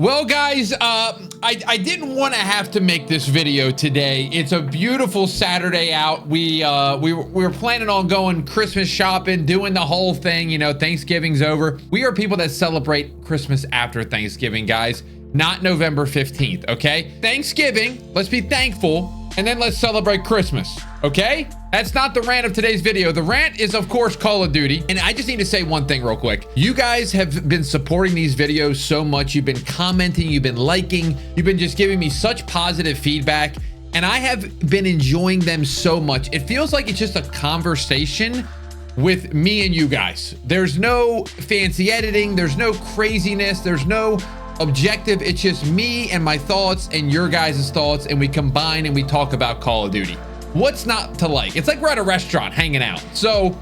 Well, guys, I didn't want to have to make this video today. It's a beautiful Saturday out. We were planning on going Christmas shopping, doing the whole thing. You know, Thanksgiving's over. We are people that celebrate Christmas after Thanksgiving, guys, not November 15th, okay? Thanksgiving, let's be thankful, and then let's celebrate Christmas, okay? That's not the rant of today's video. The rant is, of course, Call of Duty. And I just need to say one thing real quick. You guys have been supporting these videos so much. You've been commenting, you've been liking, you've been just giving me such positive feedback. And I have been enjoying them so much. It feels like it's just a conversation with me and you guys. There's no fancy editing. There's no craziness. There's no objective. It's just me and my thoughts and your guys' thoughts. And we combine and we talk about Call of Duty. What's not to like? It's like we're at a restaurant hanging out. So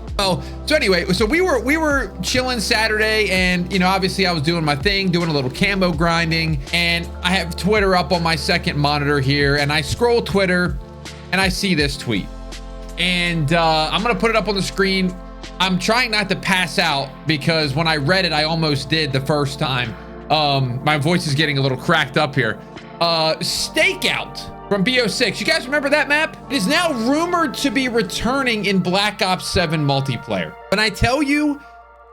anyway, so we were chilling Saturday, and you know, obviously I was doing my thing, doing a little camo grinding, and I have Twitter up on my second monitor here, and I scroll Twitter and I see this tweet, and I'm gonna put it up on the screen. I'm trying not to pass out because when I read it, I almost did the first time. My voice is getting a little cracked up here. Stakeout from BO6. You guys remember that map? It is now rumored to be returning in Black Ops 7 multiplayer. When I tell you,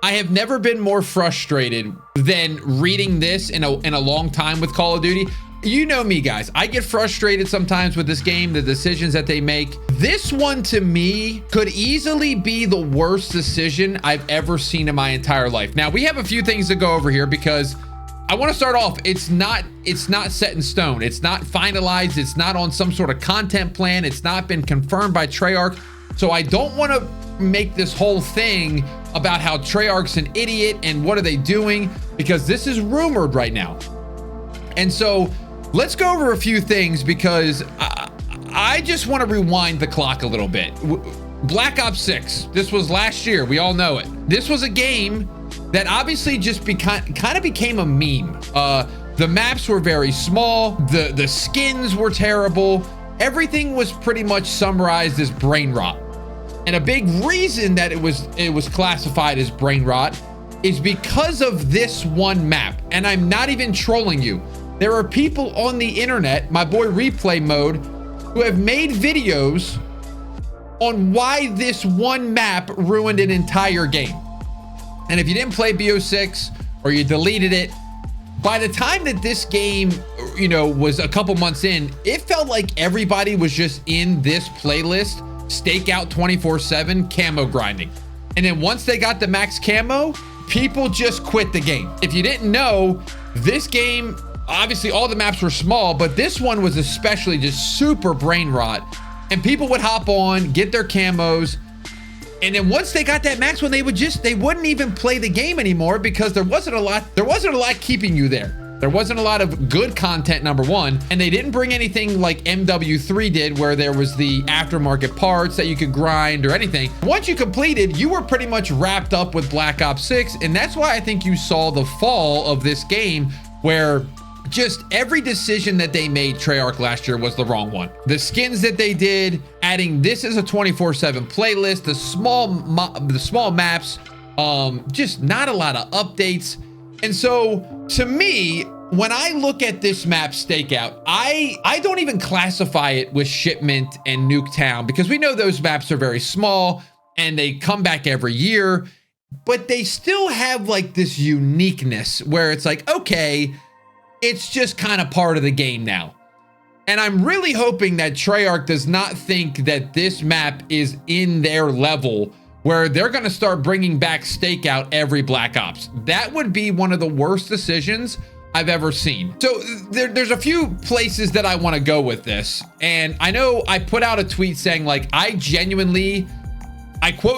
I have never been more frustrated than reading this in a long time with Call of Duty. You know me, guys. I get frustrated sometimes with this game, the decisions that they make. This one, to me, could easily be the worst decision I've ever seen in my entire life. Now, we have a few things to go over here because I want to start off. It's not set in stone. It's not finalized. It's not on some sort of content plan. It's not been confirmed by Treyarch. So I don't want to make this whole thing about how Treyarch's an idiot and what are they doing, because this is rumored right now. And so let's go over a few things because I just want to rewind the clock a little bit. Black Ops 6. This was last year. We all know it. This was a game that obviously just kind of became a meme. The maps were very small. The skins were terrible. Everything was pretty much summarized as brain rot. And a big reason that it was classified as brain rot is because of this one map. And I'm not even trolling you. There are people on the internet, my boy Replay Mode, who have made videos on why this one map ruined an entire game. And if you didn't play BO6 or you deleted it, by the time that this game, you know, was a couple months in, it felt like everybody was just in this playlist, Stakeout 24/7 camo grinding. And then once they got the max camo, people just quit the game. If you didn't know, this game, obviously all the maps were small, but this one was especially just super brain rot. And people would hop on, get their camos, and then once they got that max one, they wouldn't even play the game anymore because there wasn't a lot keeping you there. There wasn't a lot of good content, number one, and they didn't bring anything like MW3 did, where there was the aftermarket parts that you could grind or anything. Once you completed, you were pretty much wrapped up with Black Ops 6, and that's why I think you saw the fall of this game, where just every decision that they made, Treyarch, last year was the wrong one. The skins that they did, adding this as a 24/7 playlist, the small maps, just not a lot of updates. And so to me, when I look at this map Stakeout, I don't even classify it with Shipment and Nuketown, because we know those maps are very small and they come back every year, but they still have like this uniqueness where it's like, okay, it's just kind of part of the game now. And I'm really hoping that Treyarch does not think that this map is in their level where they're going to start bringing back Stakeout every Black Ops. That would be one of the worst decisions I've ever seen. So there's a few places that I want to go with this. And I know I put out a tweet saying, like, I quote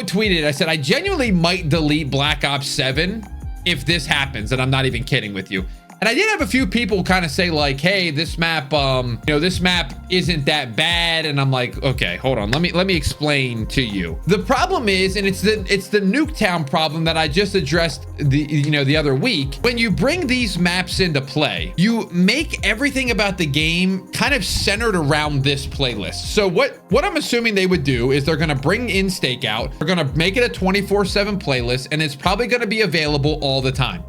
tweeted, I said, I genuinely might delete Black Ops 7 if this happens. And I'm not even kidding with you. And I did have a few people kind of say like, hey, this map, you know, this map isn't that bad. And I'm like, okay, hold on. Let me explain to you. The problem is, and it's the Nuketown problem that I just addressed the other week. When you bring these maps into play, you make everything about the game kind of centered around this playlist. So what I'm assuming they would do is they're going to bring in Stakeout. They're going to make it a 24/7 playlist, and it's probably going to be available all the time.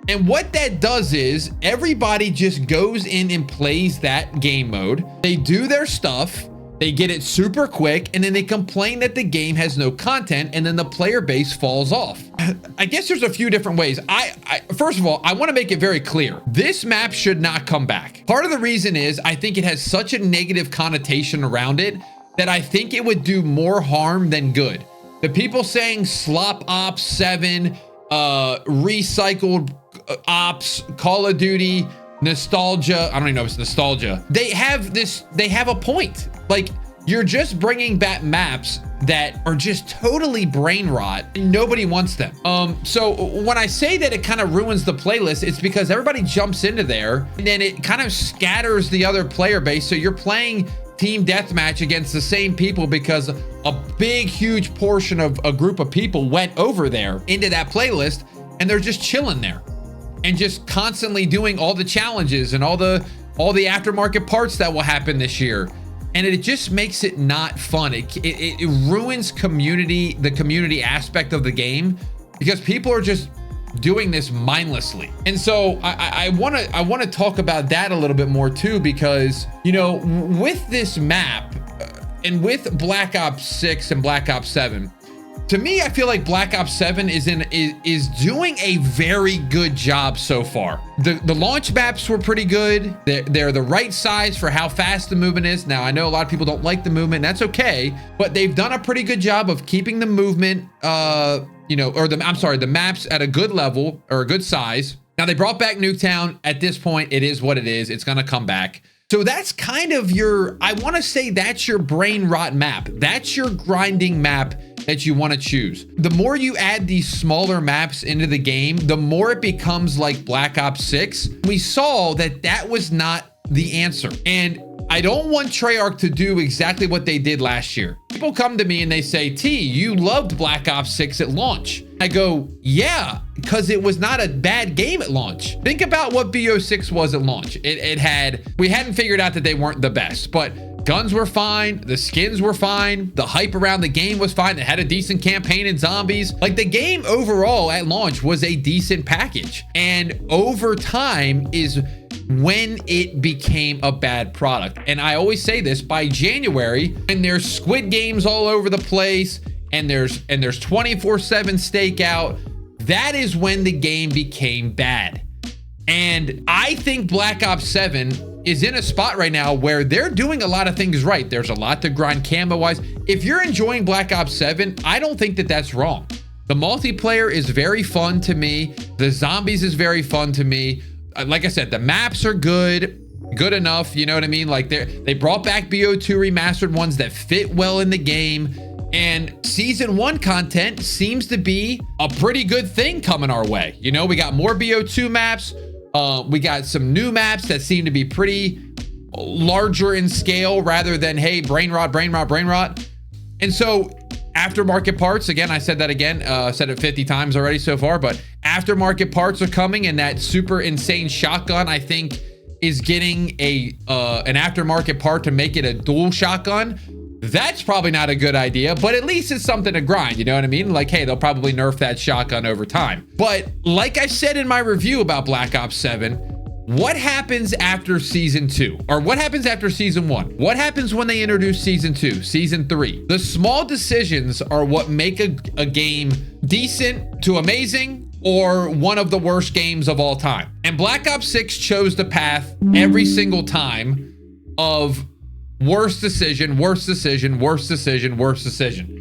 And what that does is everybody just goes in and plays that game mode. They do their stuff, they get it super quick, and then they complain that the game has no content, and then the player base falls off. I guess there's a few different ways. First of all, I want to make it very clear. This map should not come back. Part of the reason is I think it has such a negative connotation around it that I think it would do more harm than good. The people saying slop ops 7, recycled ops, Call of Duty, nostalgia. I don't even know if it's nostalgia. They have a point. Like, you're just bringing back maps that are just totally brain rot and nobody wants them. So when I say that it kind of ruins the playlist, it's because everybody jumps into there and then it kind of scatters the other player base. So you're playing team deathmatch against the same people because a big, huge portion of a group of people went over there into that playlist and they're just chilling there and just constantly doing all the challenges and all the aftermarket parts that will happen this year. And it just makes it not fun. It ruins the community aspect of the game because people are just doing this mindlessly. And so I want to talk about that a little bit more too, because, you know, with this map and with Black Ops 6 and Black Ops 7, to me, I feel like Black Ops 7 is doing a very good job so far. The launch maps were pretty good. They're the right size for how fast the movement is. Now, I know a lot of people don't like the movement, and that's okay, but they've done a pretty good job of keeping the movement, the maps at a good level or a good size. Now, they brought back Nuketown. At this point, it is what it is. It's going to come back. So that's kind of I want to say that's your brain rot map. That's your grinding map that you want to choose. The more you add these smaller maps into the game, the more it becomes like Black Ops 6. We saw that was not the answer. And I don't want Treyarch to do exactly what they did last year. People come to me and they say, T, you loved Black Ops 6 at launch. I go, yeah, because it was not a bad game at launch. Think about what BO6 was at launch. We hadn't figured out that they weren't the best, but guns were fine, the skins were fine, the hype around the game was fine, it had a decent campaign and zombies. Like, the game overall at launch was a decent package. And over time is when it became a bad product. And I always say this, by January, when there's Squid Games all over the place and there's 24/7 Stakeout, that is when the game became bad. And I think Black Ops 7 is in a spot right now where they're doing a lot of things right. There's a lot to grind camo wise. If you're enjoying Black Ops 7, I don't think that that's wrong. The multiplayer is very fun to me. The zombies is very fun to me. Like I said, the maps are good enough. You know what I mean? Like, they brought back BO2 remastered ones that fit well in the game. And season 1 content seems to be a pretty good thing coming our way. You know, we got more BO2 maps. We got some new maps that seem to be pretty larger in scale rather than, hey, brain rot. And so aftermarket parts, again, I said that again, said it 50 times already so far, but aftermarket parts are coming, and that super insane shotgun, I think, is getting an aftermarket part to make it a dual shotgun. That's probably not a good idea, but at least it's something to grind, you know what I mean? Like, hey, they'll probably nerf that shotgun over time. But like I said in my review about Black Ops 7, what happens after season 2? Or what happens after season 1? What happens when they introduce season 2, season 3? The small decisions are what make a game decent to amazing or one of the worst games of all time. And Black Ops 6 chose the path every single time of worst decision.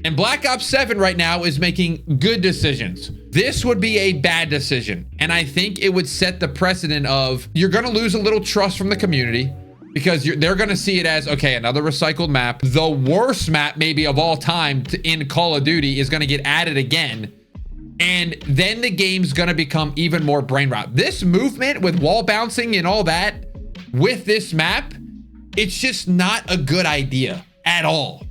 And Black Ops 7 right now is making good decisions. This would be a bad decision. And I think it would set the precedent of, you're going to lose a little trust from the community because they're going to see it as, okay, another recycled map. The worst map maybe of all time in Call of Duty is going to get added again. And then the game's going to become even more brain rot. This movement with wall bouncing and all that with this map, it's just not a good idea at all.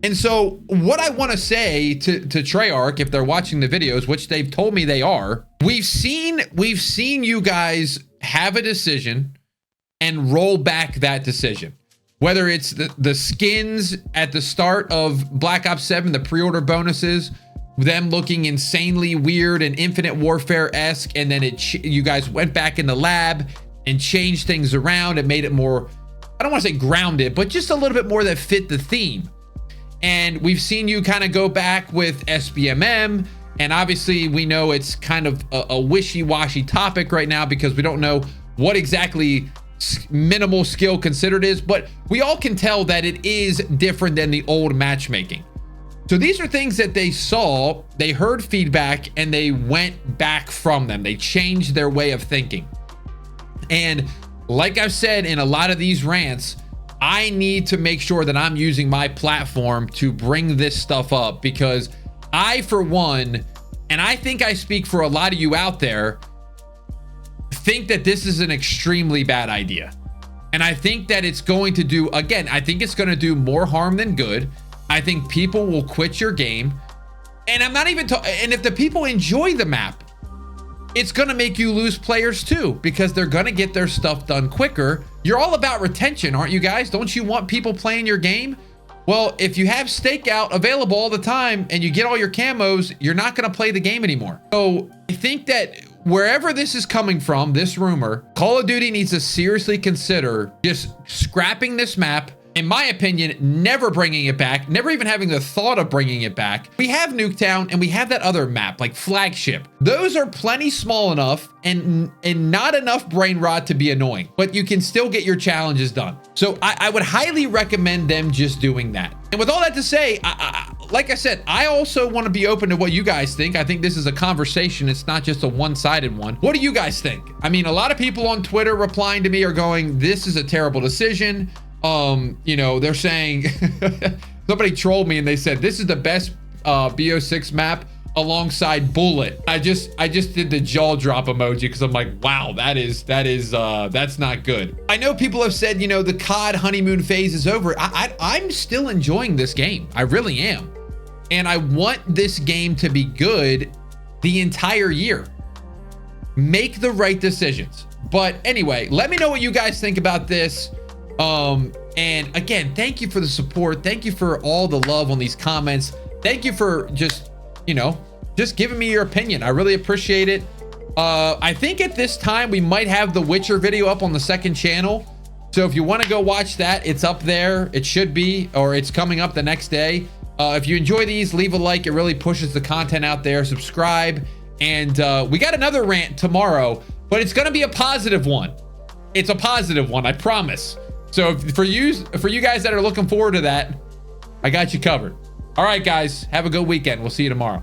And so what I want to say to Treyarch, if they're watching the videos, which they've told me they are, we've seen you guys have a decision and roll back that decision. Whether it's the skins at the start of Black Ops 7, the pre-order bonuses, them looking insanely weird and Infinite Warfare-esque, and then you guys went back in the lab and changed things around and made it more, I don't want to say grounded, but just a little bit more that fit the theme. And we've seen you kind of go back with SBMM, and obviously we know it's kind of a wishy-washy topic right now because we don't know what exactly minimal skill considered is, but we all can tell that it is different than the old matchmaking. So these are things that they saw, they heard feedback, and they went back from them. They changed their way of thinking. And like I've said in a lot of these rants, I need to make sure that I'm using my platform to bring this stuff up, because I, for one, and I think I speak for a lot of you out there, think that this is an extremely bad idea. And I think that it's going to do, again, I think it's going to do more harm than good. I think people will quit your game. And I'm not even and if the people enjoy the map, it's going to make you lose players too, because they're going to get their stuff done quicker. You're all about retention, aren't you guys? Don't you want people playing your game? Well, if you have Stakeout available all the time and you get all your camos, you're not going to play the game anymore. So I think that wherever this is coming from, this rumor, Call of Duty needs to seriously consider just scrapping this map. In my opinion, never bringing it back, never even having the thought of bringing it back. We have Nuketown and we have that other map, like Flagship. Those are plenty small enough and not enough brain rot to be annoying, but you can still get your challenges done. So I would highly recommend them just doing that. And with all that to say, like I said, I also want to be open to what you guys think. I think this is a conversation. It's not just a one-sided one. What do you guys think? I mean, a lot of people on Twitter replying to me are going, this is a terrible decision. You know, they're saying, somebody trolled me and they said, this is the best BO6 map alongside Bullet. I just did the jaw drop emoji because I'm like, wow, that's not good. I know people have said, you know, the COD honeymoon phase is over. I'm still enjoying this game. I really am. And I want this game to be good the entire year. Make the right decisions. But anyway, let me know what you guys think about this. And again, thank you for the support. Thank you for all the love on these comments. Thank you for just, you know, just giving me your opinion. I really appreciate it. I think at this time we might have the Witcher video up on the second channel. So if you want to go watch that, it's up there. It should be, or it's coming up the next day. If you enjoy these, leave a like. It really pushes the content out there. Subscribe. And we got another rant tomorrow, but it's going to be a positive one. It's a positive one, I promise. So for you guys that are looking forward to that, I got you covered. All right, guys, have a good weekend. We'll see you tomorrow.